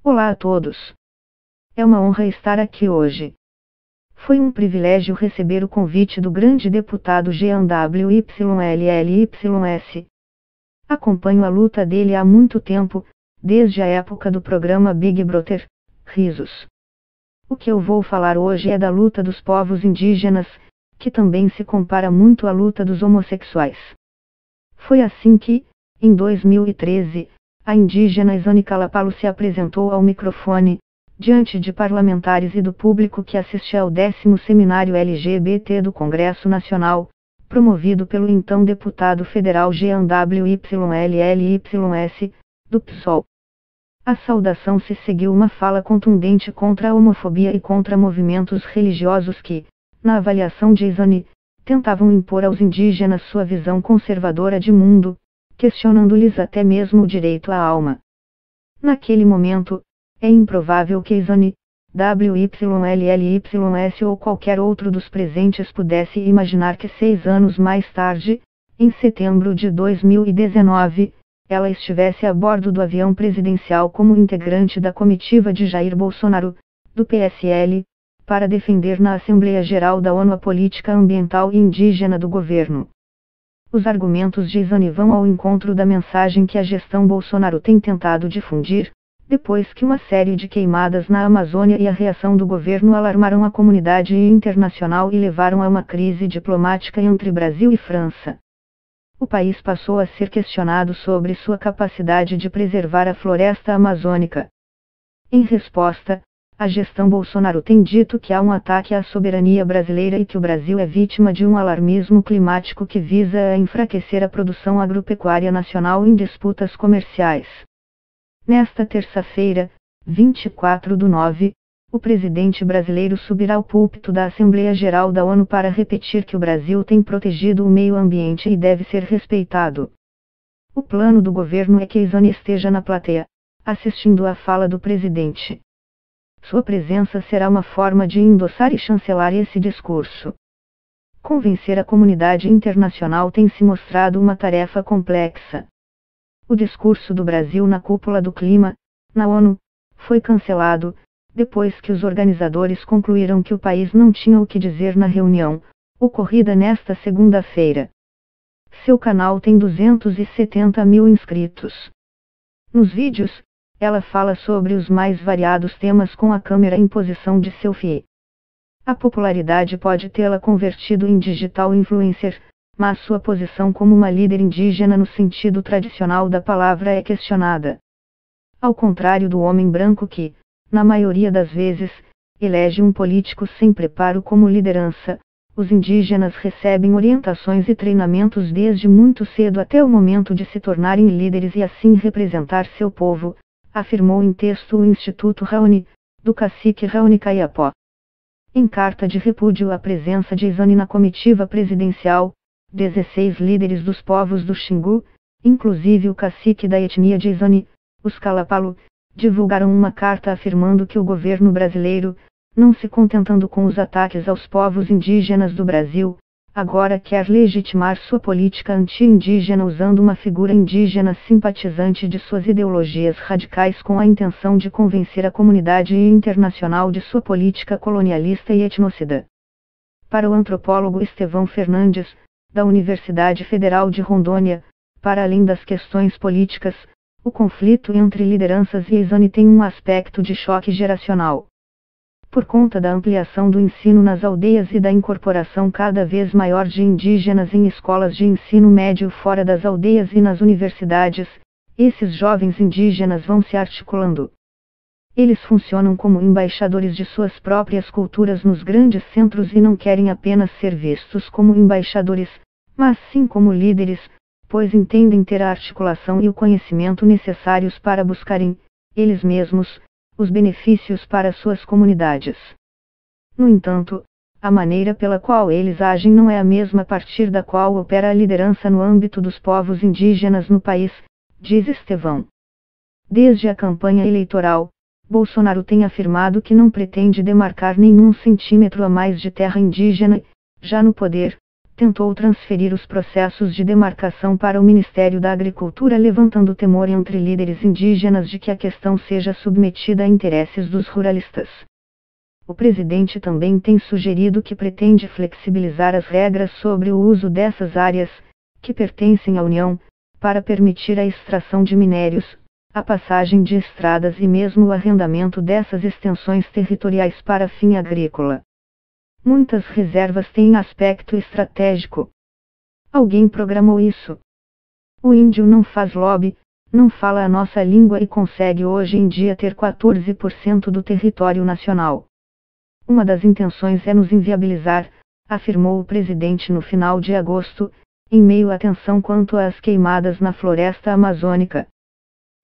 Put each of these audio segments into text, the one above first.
Olá a todos. É uma honra estar aqui hoje. Foi um privilégio receber o convite do grande deputado Jean WYLLYS. Acompanho a luta dele há muito tempo, desde a época do programa Big Brother. Risos. O que eu vou falar hoje é da luta dos povos indígenas, que também se compara muito à luta dos homossexuais. Foi assim que, em 2013, a indígena Izone Kalapalo se apresentou ao microfone, diante de parlamentares e do público que assistia ao 10º Seminário LGBT do Congresso Nacional, promovido pelo então deputado federal Jean WYLLYS, do PSOL. A saudação se seguiu uma fala contundente contra a homofobia e contra movimentos religiosos que, na avaliação de Izone, tentavam impor aos indígenas sua visão conservadora de mundo, questionando-lhes até mesmo o direito à alma. Naquele momento, é improvável que Izone, WYLLYS ou qualquer outro dos presentes pudesse imaginar que 6 anos mais tarde, em setembro de 2019, ela estivesse a bordo do avião presidencial como integrante da comitiva de Jair Bolsonaro, do PSL, para defender na Assembleia Geral da ONU a política ambiental e indígena do governo. Os argumentos de Izone vão ao encontro da mensagem que a gestão Bolsonaro tem tentado difundir, depois que uma série de queimadas na Amazônia e a reação do governo alarmaram a comunidade internacional e levaram a uma crise diplomática entre Brasil e França. O país passou a ser questionado sobre sua capacidade de preservar a floresta amazônica. Em resposta, a gestão Bolsonaro tem dito que há um ataque à soberania brasileira e que o Brasil é vítima de um alarmismo climático que visa enfraquecer a produção agropecuária nacional em disputas comerciais. Nesta terça-feira, 24/9, o presidente brasileiro subirá ao púlpito da Assembleia Geral da ONU para repetir que o Brasil tem protegido o meio ambiente e deve ser respeitado. O plano do governo é que Izone esteja na plateia, assistindo à fala do presidente. Sua presença será uma forma de endossar e chancelar esse discurso. Convencer a comunidade internacional tem se mostrado uma tarefa complexa. O discurso do Brasil na cúpula do clima, na ONU, foi cancelado, depois que os organizadores concluíram que o país não tinha o que dizer na reunião, ocorrida nesta segunda-feira. Seu canal tem 270 mil inscritos. Nos vídeos, ela fala sobre os mais variados temas com a câmera em posição de selfie. A popularidade pode tê-la convertido em digital influencer, mas sua posição como uma líder indígena no sentido tradicional da palavra é questionada. Ao contrário do homem branco que, na maioria das vezes, elege um político sem preparo como liderança, os indígenas recebem orientações e treinamentos desde muito cedo até o momento de se tornarem líderes e assim representar seu povo, afirmou em texto o Instituto Raoni, do cacique Raoni Kaiapó. Em carta de repúdio à presença de Izone na comitiva presidencial, 16 líderes dos povos do Xingu, inclusive o cacique da etnia de Izone, os Kalapalo, divulgaram uma carta afirmando que o governo brasileiro, não se contentando com os ataques aos povos indígenas do Brasil, agora quer legitimar sua política anti-indígena usando uma figura indígena simpatizante de suas ideologias radicais com a intenção de convencer a comunidade internacional de sua política colonialista e etnocida. Para o antropólogo Estevão Fernandes, da Universidade Federal de Rondônia, para além das questões políticas, o conflito entre lideranças e Izone tem um aspecto de choque geracional. Por conta da ampliação do ensino nas aldeias e da incorporação cada vez maior de indígenas em escolas de ensino médio fora das aldeias e nas universidades, esses jovens indígenas vão se articulando. Eles funcionam como embaixadores de suas próprias culturas nos grandes centros e não querem apenas ser vistos como embaixadores, mas sim como líderes, pois entendem ter a articulação e o conhecimento necessários para buscarem, eles mesmos, os benefícios para suas comunidades. No entanto, a maneira pela qual eles agem não é a mesma a partir da qual opera a liderança no âmbito dos povos indígenas no país, diz Estevão. Desde a campanha eleitoral, Bolsonaro tem afirmado que não pretende demarcar nenhum centímetro a mais de terra indígena e, já no poder, tentou transferir os processos de demarcação para o Ministério da Agricultura, levantando temor entre líderes indígenas de que a questão seja submetida a interesses dos ruralistas. O presidente também tem sugerido que pretende flexibilizar as regras sobre o uso dessas áreas, que pertencem à União, para permitir a extração de minérios, a passagem de estradas e mesmo o arrendamento dessas extensões territoriais para fim agrícola. Muitas reservas têm aspecto estratégico. Alguém programou isso. O índio não faz lobby, não fala a nossa língua e consegue hoje em dia ter 14% do território nacional. Uma das intenções é nos inviabilizar, afirmou o presidente no final de agosto, em meio à tensão quanto às queimadas na floresta amazônica.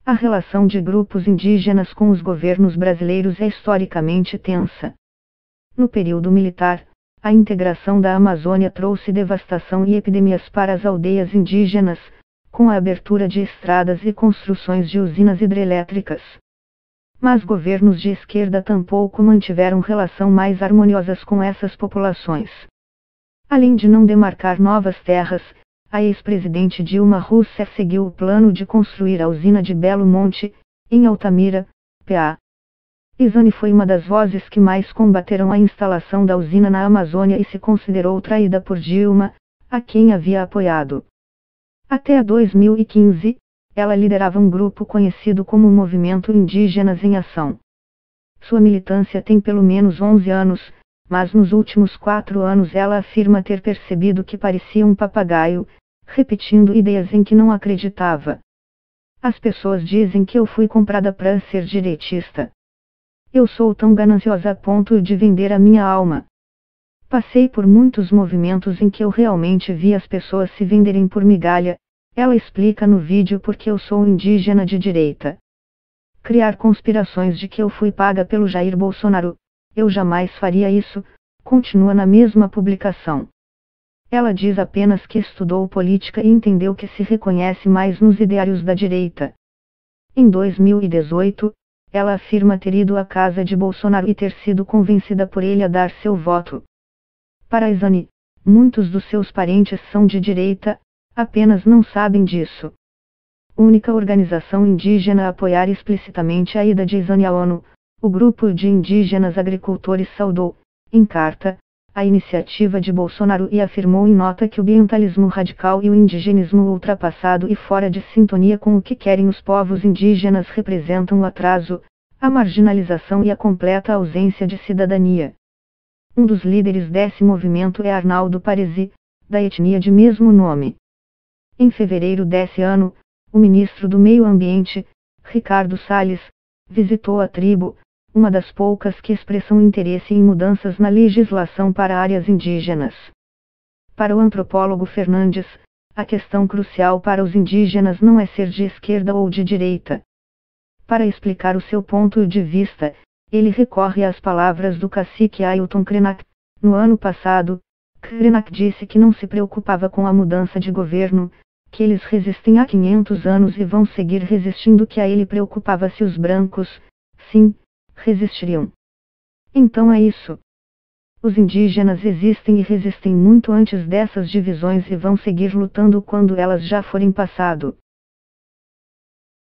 A relação de grupos indígenas com os governos brasileiros é historicamente tensa. No período militar, a integração da Amazônia trouxe devastação e epidemias para as aldeias indígenas, com a abertura de estradas e construções de usinas hidrelétricas. Mas governos de esquerda tampouco mantiveram relação mais harmoniosas com essas populações. Além de não demarcar novas terras, a ex-presidente Dilma Rousseff seguiu o plano de construir a usina de Belo Monte, em Altamira, PA. Izani foi uma das vozes que mais combateram a instalação da usina na Amazônia e se considerou traída por Dilma, a quem havia apoiado. Até 2015, ela liderava um grupo conhecido como Movimento Indígenas em Ação. Sua militância tem pelo menos 11 anos, mas nos últimos 4 anos ela afirma ter percebido que parecia um papagaio, repetindo ideias em que não acreditava. As pessoas dizem que eu fui comprada para ser direitista. Eu sou tão gananciosa a ponto de vender a minha alma. Passei por muitos movimentos em que eu realmente vi as pessoas se venderem por migalha. Ela explica no vídeo porque eu sou indígena de direita. Criar conspirações de que eu fui paga pelo Jair Bolsonaro, eu jamais faria isso, continua na mesma publicação. Ela diz apenas que estudou política e entendeu que se reconhece mais nos ideários da direita. Em 2018, ela afirma ter ido à casa de Bolsonaro e ter sido convencida por ele a dar seu voto. Para Izani, muitos dos seus parentes são de direita, apenas não sabem disso. Única organização indígena a apoiar explicitamente a ida de Izani à ONU, o grupo de indígenas agricultores saudou, em carta, a iniciativa de Bolsonaro e afirmou em nota que o ambientalismo radical e o indigenismo ultrapassado e fora de sintonia com o que querem os povos indígenas representam o atraso, a marginalização e a completa ausência de cidadania. Um dos líderes desse movimento é Arnaldo Paresi, da etnia de mesmo nome. Em fevereiro desse ano, o ministro do Meio Ambiente, Ricardo Salles, visitou a tribo, uma das poucas que expressam interesse em mudanças na legislação para áreas indígenas. Para o antropólogo Fernandes, a questão crucial para os indígenas não é ser de esquerda ou de direita. Para explicar o seu ponto de vista, ele recorre às palavras do cacique Ailton Krenak. No ano passado, Krenak disse que não se preocupava com a mudança de governo, que eles resistem há 500 anos e vão seguir resistindo, que a ele preocupava se os brancos, sim, resistiriam. Então é isso. Os indígenas existem e resistem muito antes dessas divisões e vão seguir lutando quando elas já forem passado.